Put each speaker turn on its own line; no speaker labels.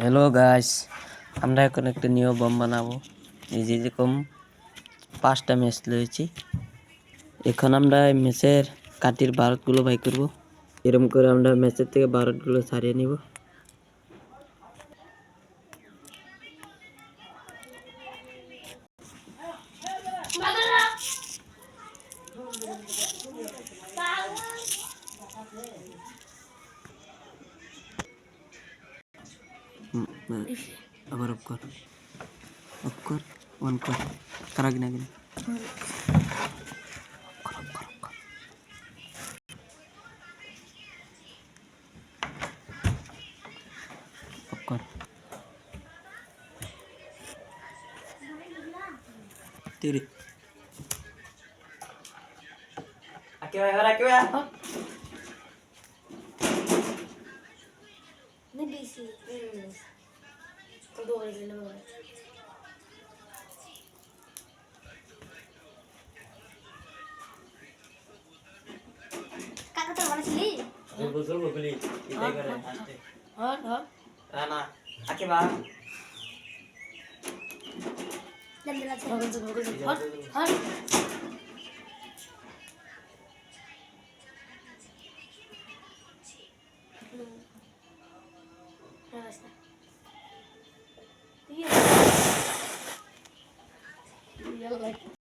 Hello guys, আমরা এখন একটা নিউ বম বানাবো। এই যেরকম 5টা ম্যাচ লয়েছি। এখন আমরা ম্যাচের কাটির বারতগুলো বাই করব। এরকম করে আমরা ম্যাচের থেকে বারতগুলো ছাড়িয়ে নিব। আবার অফ কর অন কর কারা কিনা কিনা অফ কর তেরে আকে ভাই
नहीं बीसी तो दो बजे ले लो काका तो वाला चली
গোসল বকলি এটাই করে আসতে
और
না আকে ভাই
ले ले ला चल और